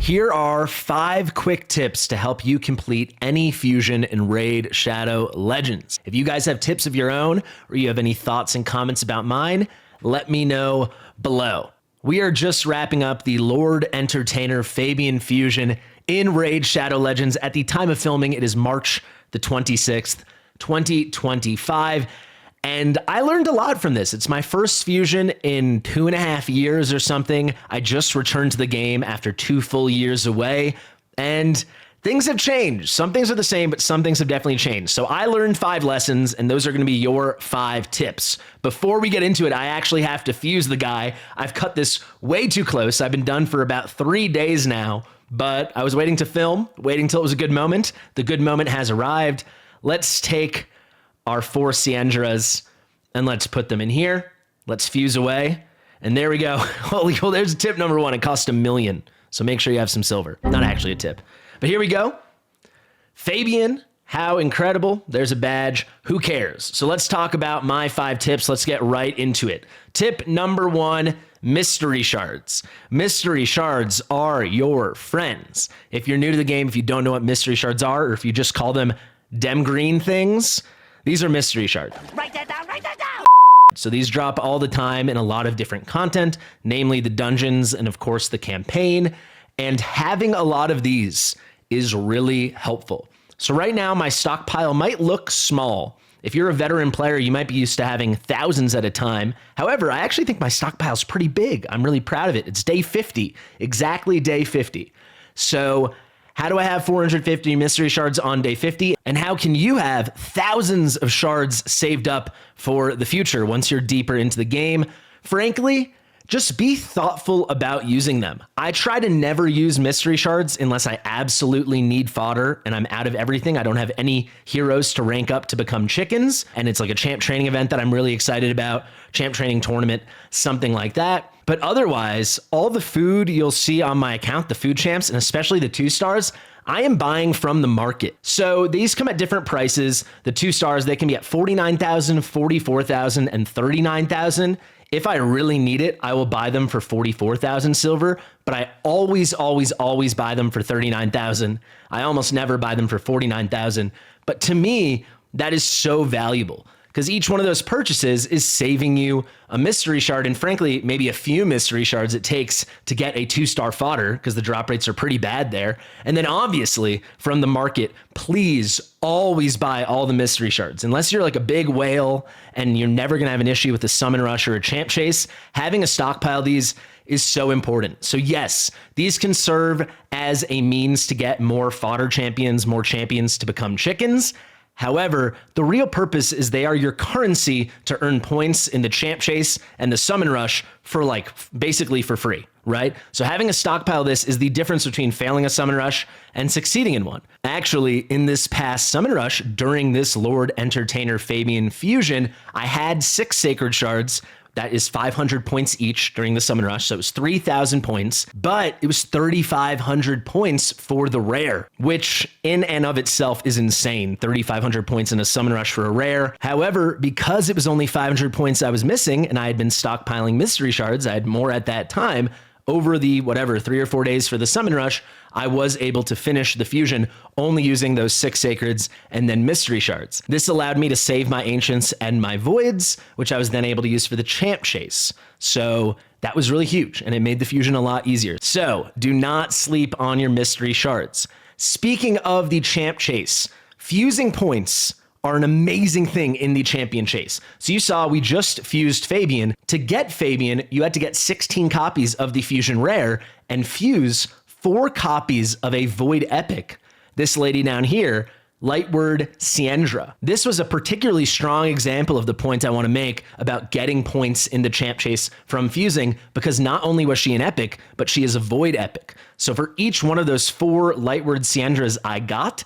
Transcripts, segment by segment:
Here are 5 quick tips to help you complete any fusion in Raid Shadow Legends. If you guys have tips of your own or you have any thoughts and comments about mine, let me know below. We are just wrapping up the Lord Entertainer Fabian fusion in Raid Shadow Legends. At the time of filming, it is March the 26th, 2025. And I learned a lot from this. It's my first fusion in 2.5 years or something. I just returned to the game after 2 full years away, and things have changed. Some things are the same, but some things have definitely changed. So I learned 5 lessons, and those are going to be your 5 tips. Before we get into it, I actually have to fuse the guy. I've cut this way too close. I've been done for about 3 days now, but I was waiting to film, waiting till it was a good moment. The good moment has arrived. Let's take our 4 Siendras, and let's put them in here. Let's fuse away. And there we go. Holy cool. There's tip number 1. It cost $1 million. So make sure you have some silver. Not actually a tip. But here we go. Fabian, how incredible. There's a badge. Who cares? So let's talk about my 5 tips. Let's get right into it. Tip number 1, mystery shards. Mystery shards are your friends. If you're new to the game, if you don't know what mystery shards are, or if you just call them dem green things, these are mystery shards. Write that down, write that down! So these drop all the time in a lot of different content, namely the dungeons and of course the campaign. And having a lot of these is really helpful. So right now my stockpile might look small. If you're a veteran player, you might be used to having thousands at a time. However, I actually think my stockpile is pretty big. I'm really proud of it. It's day 50, exactly day 50. So how do I have 450 mystery shards on day 50? And how can you have thousands of shards saved up for the future once you're deeper into the game? Frankly, just be thoughtful about using them. I try to never use mystery shards unless I absolutely need fodder and I'm out of everything. I don't have any heroes to rank up to become chickens. And it's like a champ training event that I'm really excited about, champ training tournament, something like that. But otherwise, all the food you'll see on my account, the food champs, and especially the 2 stars, I am buying from the market. So these come at different prices. The 2 stars, they can be at 49,000, 44,000, and 39,000. If I really need it, I will buy them for 44,000 silver, but I always buy them for 39,000. I almost never buy them for 49,000. But to me, that is so valuable because each one of those purchases is saving you a mystery shard and frankly, maybe a few mystery shards it takes to get a 2-star fodder because the drop rates are pretty bad there. And then obviously from the market, please always buy all the mystery shards. Unless you're like a big whale and you're never going to have an issue with a summon rush or a champ chase, having a stockpile of these is so important. So yes, these can serve as a means to get more fodder champions, more champions to become chickens. However, the real purpose is they are your currency to earn points in the champ chase and the summon rush for like basically for free, right? So having a stockpile of this is the difference between failing a summon rush and succeeding in one. Actually, in this past summon rush, during this Lord Entertainer Fabian fusion, I had 6 sacred shards. That is 500 points each during the summon rush. So it was 3,000 points, but it was 3,500 points for the rare, which in and of itself is insane. 3,500 points in a summon rush for a rare. However, because it was only 500 points I was missing and I had been stockpiling mystery shards, I had more at that time, over the 3 or 4 days for the summon rush, I was able to finish the fusion only using those 6 sacreds and then mystery shards. This allowed me to save my ancients and my voids, which I was then able to use for the champ chase. So that was really huge and it made the fusion a lot easier. So do not sleep on your mystery shards. Speaking of the champ chase, fusing points are an amazing thing in the champion chase. So you saw we just fused Fabian. To get Fabian, you had to get 16 copies of the fusion rare and fuse 4 copies of a void epic. This lady down here, Lightward Siendra. This was a particularly strong example of the point I want to make about getting points in the champ chase from fusing, because not only was she an epic, but she is a void epic. So for each one of those 4 Lightward Siendras I got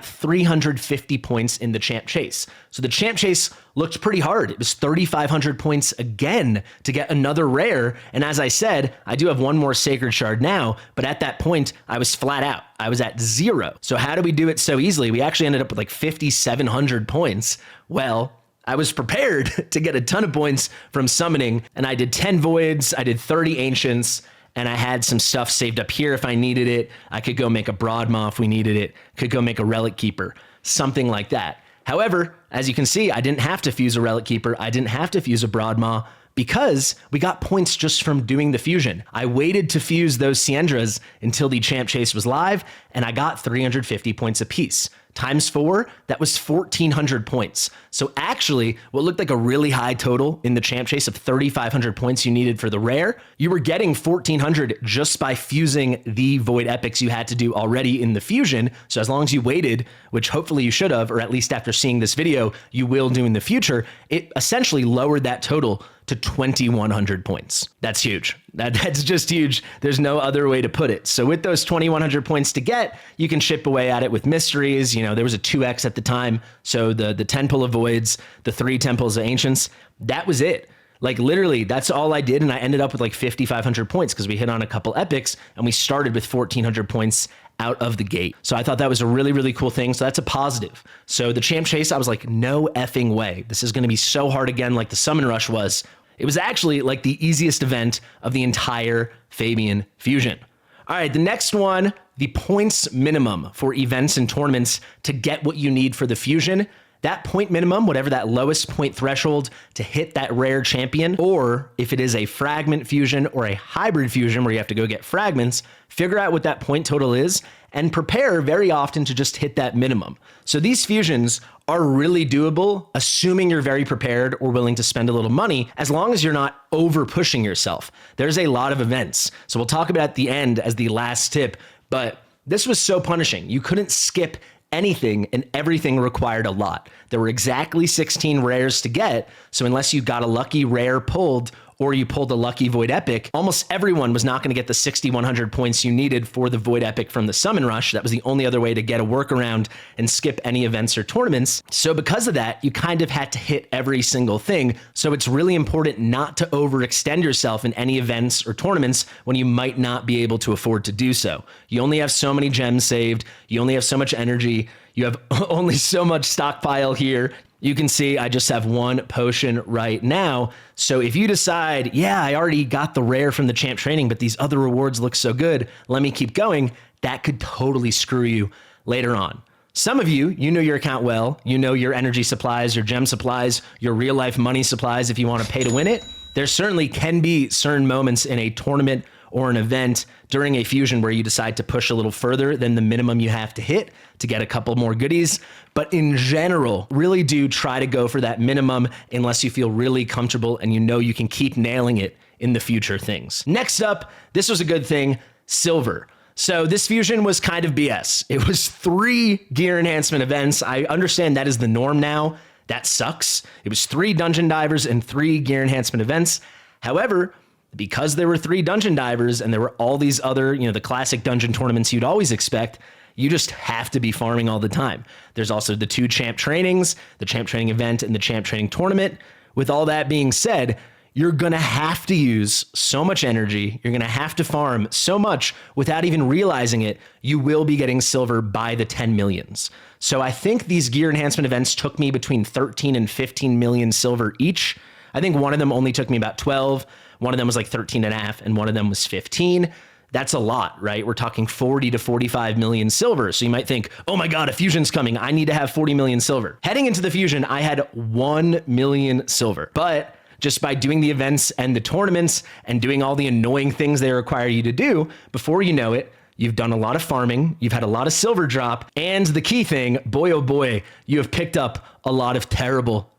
350 points in the champ chase. So the champ chase looked pretty hard. It was 3,500 points again to get another rare. And as I said, I do have 1 more sacred shard now, but at that point I was flat out. I was at 0. So how do we do it so easily? We actually ended up with like 5,700 points. Well, I was prepared to get a ton of points from summoning, and I did 10 voids, I did 30 ancients, and I had some stuff saved up here if I needed it. I could go make a Broadmaw if we needed it, could go make a Relic Keeper, something like that. However, as you can see, I didn't have to fuse a Relic Keeper. I didn't have to fuse a Broadmaw because we got points just from doing the fusion. I waited to fuse those Siendras until the Champ Chase was live, and I got 350 points apiece. Times 4, that was 1,400 points. So actually, what looked like a really high total in the Champ Chase of 3,500 points you needed for the rare, you were getting 1,400 just by fusing the Void Epics you had to do already in the fusion. So as long as you waited, which hopefully you should have, or at least after seeing this video, you will do in the future, it essentially lowered that total to 2,100 points. That's huge. That's just huge. There's no other way to put it. So with those 2,100 points to get, you can chip away at it with mysteries. You know, there was a 2x at the time. So the 10 pull of voids, the 3 temples of ancients, that was it. Like literally, that's all I did. And I ended up with like 5,500 points because we hit on a couple epics and we started with 1,400 points out of the gate. So I thought that was a really, really cool thing. So that's a positive. So the Champ Chase, I was like, no effing way. This is going to be so hard again, like the Summon Rush was. It was actually like the easiest event of the entire Fabian fusion. All right, the next one, the points minimum for events and tournaments to get what you need for the fusion. That point minimum, whatever that lowest point threshold to hit that rare champion, or if it is a fragment fusion or a hybrid fusion where you have to go get fragments, figure out what that point total is and prepare very often to just hit that minimum. So these fusions are really doable, assuming you're very prepared or willing to spend a little money, as long as you're not over pushing yourself. There's a lot of events. So we'll talk about at the end as the last tip, but this was so punishing. You couldn't skip anything and everything required a lot. There were exactly 16 rares to get. So unless you got a lucky rare pulled or you pulled a lucky Void Epic, almost everyone was not going to get the 6,100 points you needed for the Void Epic from the Summon Rush. That was the only other way to get a workaround and skip any events or tournaments. So because of that, you kind of had to hit every single thing. So it's really important not to overextend yourself in any events or tournaments when you might not be able to afford to do so. You only have so many gems saved. You only have so much energy. You have only so much stockpile here. You can see I just have 1 potion right now. So if you decide, yeah, I already got the rare from the champ training, but these other rewards look so good, let me keep going, that could totally screw you later on. Some of you, you know your account well, you know your energy supplies, your gem supplies, your real life money supplies if you want to pay to win it. There certainly can be certain moments in a tournament or an event during a fusion where you decide to push a little further than the minimum you have to hit to get a couple more goodies. But in general, really do try to go for that minimum unless you feel really comfortable and you know you can keep nailing it in the future things. Next up, this was a good thing, silver. So this fusion was kind of BS. It was 3 gear enhancement events. I understand that is the norm now. That sucks. It was 3 dungeon divers and 3 gear enhancement events. However, because there were 3 dungeon divers and there were all these other, the classic dungeon tournaments you'd always expect, you just have to be farming all the time. There's also the 2 champ trainings, the champ training event and the champ training tournament. With all that being said, you're gonna have to use so much energy. You're gonna have to farm so much without even realizing it. You will be getting silver by the 10 millions. So I think these gear enhancement events took me between 13 and 15 million silver each. I think one of them only took me about 12. One of them was like 13 and a half, and one of them was 15. That's a lot, right? We're talking 40 to 45 million silver. So you might think, oh my God, a fusion's coming. I need to have 40 million silver. Heading into the fusion, I had 1 million silver. But just by doing the events and the tournaments and doing all the annoying things they require you to do, before you know it, you've done a lot of farming, you've had a lot of silver drop, and the key thing, boy oh boy, you have picked up a lot of terrible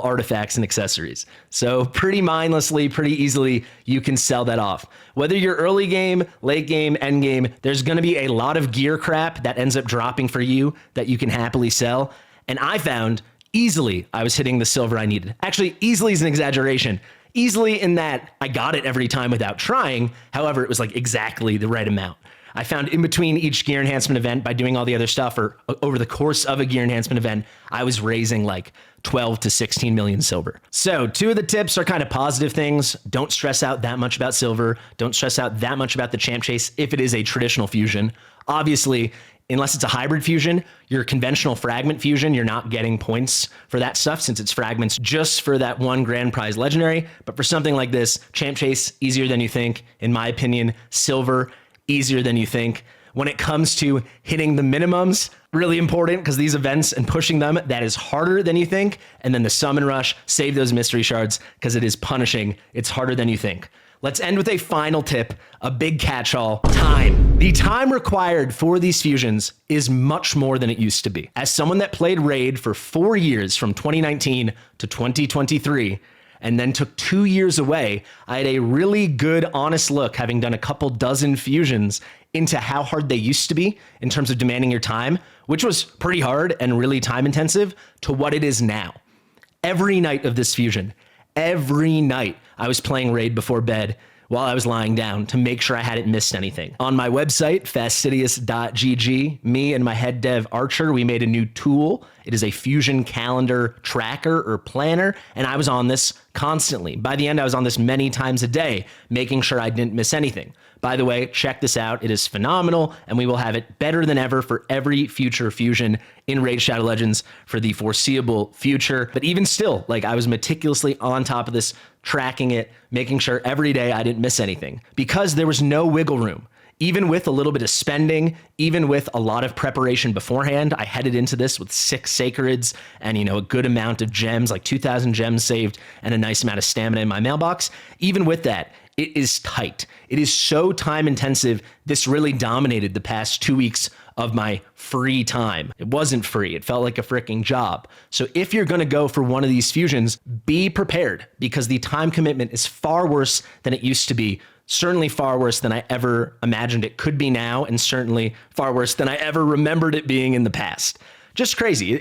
artifacts and accessories. So pretty mindlessly, pretty easily, you can sell that off. Whether you're early game, late game, end game, there's going to be a lot of gear crap that ends up dropping for you that you can happily sell. And I found easily I was hitting the silver I needed. Actually, easily is an exaggeration. Easily in that I got it every time without trying. However, it was like exactly the right amount. I found in between each gear enhancement event by doing all the other stuff, or over the course of a gear enhancement event, I was raising like 12 to 16 million silver. So 2 of the tips are kind of positive things. Don't stress out that much about silver. Don't stress out that much about the champ chase if it is a traditional fusion. Obviously, unless it's a hybrid fusion, your conventional fragment fusion, you're not getting points for that stuff since it's fragments just for that one grand prize legendary. But for something like this, Champ Chase, easier than you think. In my opinion, silver, easier than you think. When it comes to hitting the minimums, really important because these events and pushing them, that is harder than you think. And then the summon rush, save those mystery shards because it is punishing. It's harder than you think. Let's end with a final tip, a big catch-all, time. The time required for these fusions is much more than it used to be. As someone that played Raid for 4 years from 2019 to 2023, and then took 2 years away, I had a really good, honest look, having done a couple dozen fusions, into how hard they used to be in terms of demanding your time, which was pretty hard and really time intensive, to what it is now. Every night of this fusion, every night I was playing Raid before bed while I was lying down to make sure I hadn't missed anything. On my website, fastidious.gg, me and my head dev Archer, we made a new tool. It is a fusion calendar tracker or planner, and I was on this constantly. By the end, I was on this many times a day, making sure I didn't miss anything. By the way, check this out. It is phenomenal, and we will have it better than ever for every future fusion in Raid Shadow Legends for the foreseeable future. But even still, like, I was meticulously on top of this, tracking it, making sure every day I didn't miss anything because there was no wiggle room. Even with a little bit of spending, even with a lot of preparation beforehand, I headed into this with 6 sacreds and, a good amount of gems, like 2,000 gems saved and a nice amount of stamina in my mailbox. Even with that, it is tight. It is so time intensive. This really dominated the past 2 weeks of my free time. It wasn't free. It felt like a freaking job. So if you're going to go for one of these fusions, be prepared because the time commitment is far worse than it used to be. Certainly far worse than I ever imagined it could be now, and certainly far worse than I ever remembered it being in the past. Just crazy.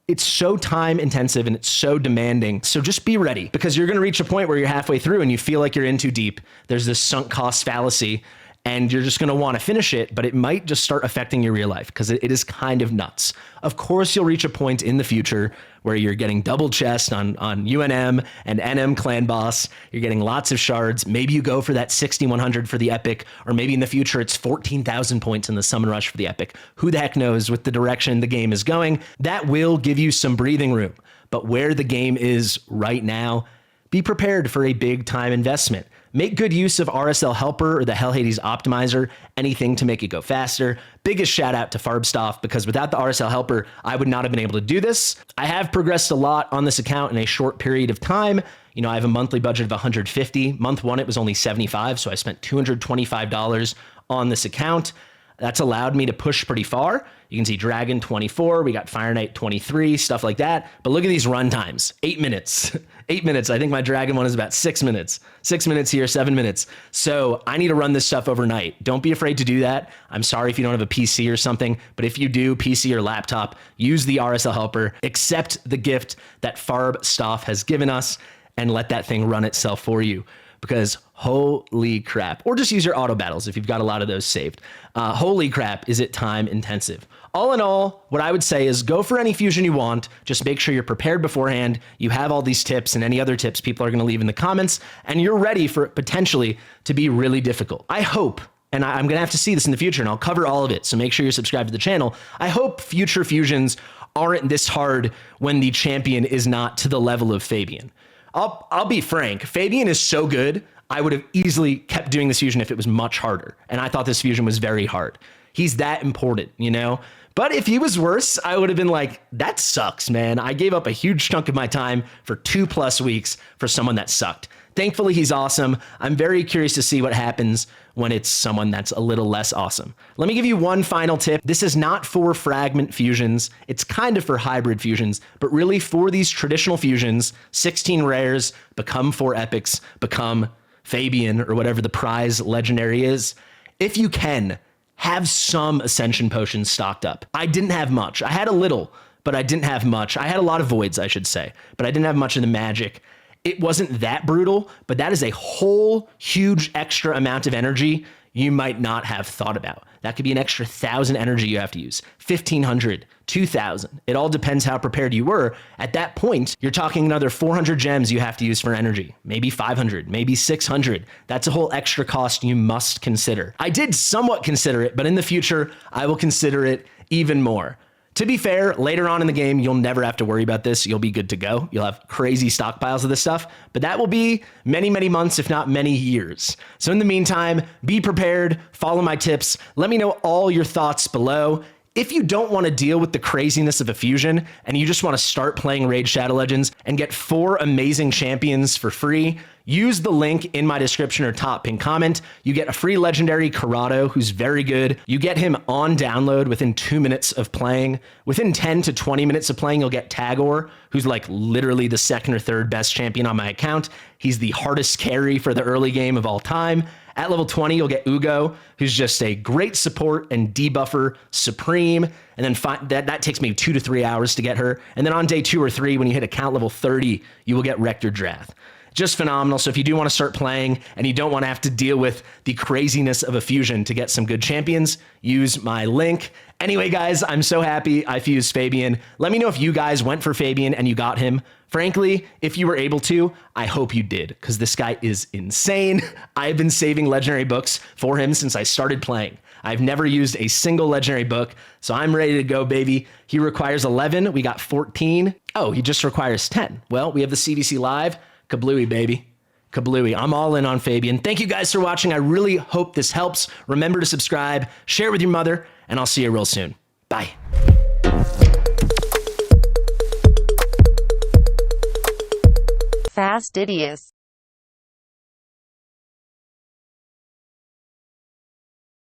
It's so time intensive and it's so demanding. So just be ready because you're going to reach a point where you're halfway through and you feel like you're in too deep. There's this sunk cost fallacy and you're just going to want to finish it, but it might just start affecting your real life because it is kind of nuts. Of course, you'll reach a point in the future where you're getting double chest on UNM and NM clan boss. You're getting lots of shards. Maybe you go for that 6,100 for the epic, or maybe in the future it's 14,000 points in the summon rush for the epic. Who the heck knows with the direction the game is going? That will give you some breathing room. But where the game is right now, be prepared for a big time investment. Make good use of RSL Helper or the Hell Hades Optimizer, anything to make it go faster. Biggest shout out to Farbstoff because without the RSL Helper, I would not have been able to do this. I have progressed a lot on this account in a short period of time. I have a monthly budget of 150. Month one, it was only 75, so I spent $225 on this account. That's allowed me to push pretty far. You can see Dragon 24, we got Fire Knight 23, stuff like that. But look at these run times, 8 minutes. 8 minutes. I think my Dragon one is about 6 minutes. 6 minutes here, 7 minutes. So I need to run this stuff overnight. Don't be afraid to do that. I'm sorry if you don't have a PC or something, but if you do, PC or laptop, use the RSL Helper, accept the gift that Farbstoff has given us, and let that thing run itself for you. Because holy crap, or just use your auto battles if you've got a lot of those saved. Holy crap, is it time intensive. All in all, what I would say is go for any fusion you want. Just make sure you're prepared beforehand. You have all these tips and any other tips people are going to leave in the comments, and you're ready for it potentially to be really difficult. I hope, and I'm going to have to see this in the future, and I'll cover all of it, so make sure you're subscribed to the channel. I hope future fusions aren't this hard when the champion is not to the level of Fabian. I'll be frank, Fabian is so good, I would have easily kept doing this fusion if it was much harder. And I thought this fusion was very hard. He's that important, But if he was worse, I would have been like, that sucks, man. I gave up a huge chunk of my time for 2+ weeks for someone that sucked. Thankfully, he's awesome. I'm very curious to see what happens when it's someone that's a little less awesome. Let me give you one final tip. This is not for fragment fusions. It's kind of for hybrid fusions, but really for these traditional fusions, 16 rares, become 4 epics, become Fabian or whatever the prize legendary is. If you can, have some Ascension potions stocked up. I didn't have much. I had a little, but I didn't have much. I had a lot of voids, I should say, but I didn't have much of the magic. It wasn't that brutal, but that is a whole huge extra amount of energy you might not have thought about. That could be an extra 1,000 energy you have to use, 1,500, 2,000. It all depends how prepared you were. At that point, you're talking another 400 gems you have to use for energy, maybe 500, maybe 600. That's a whole extra cost you must consider. I did somewhat consider it, but in the future, I will consider it even more. To be fair, later on in the game, you'll never have to worry about this. You'll be good to go. You'll have crazy stockpiles of this stuff, but that will be many, many months, if not many years. So in the meantime, be prepared, follow my tips. Let me know all your thoughts below. If you don't want to deal with the craziness of a fusion and you just want to start playing Raid Shadow Legends and get 4 amazing champions for free, use the link in my description or top pinned comment. You get a free legendary Corrado who's very good. You get him on download within 2 minutes of playing. Within 10 to 20 minutes of playing, you'll get Tagoar, who's like literally the 2nd or 3rd best champion on my account. He's the hardest carry for the early game of all time. At level 20, you'll get Uugo, who's just a great support and debuffer supreme. And then that takes maybe 2 to 3 hours to get her. And then on day 2 or 3, when you hit account level 30, you will get Rector Drath. Just phenomenal. So if you do want to start playing and you don't want to have to deal with the craziness of a fusion to get some good champions, use my link. Anyway, guys, I'm so happy I fused Fabian. Let me know if you guys went for Fabian and you got him. Frankly, if you were able to, I hope you did, because this guy is insane. I've been saving legendary books for him since I started playing. I've never used a single legendary book, so I'm ready to go, baby. He requires 11. We got 14. Oh, he just requires 10. Well, we have the CDC live. Kablooey, baby. Kablooey. I'm all in on Fabian. Thank you guys for watching. I really hope this helps. Remember to subscribe, share it with your mother, and I'll see you real soon. Bye. Fastidious.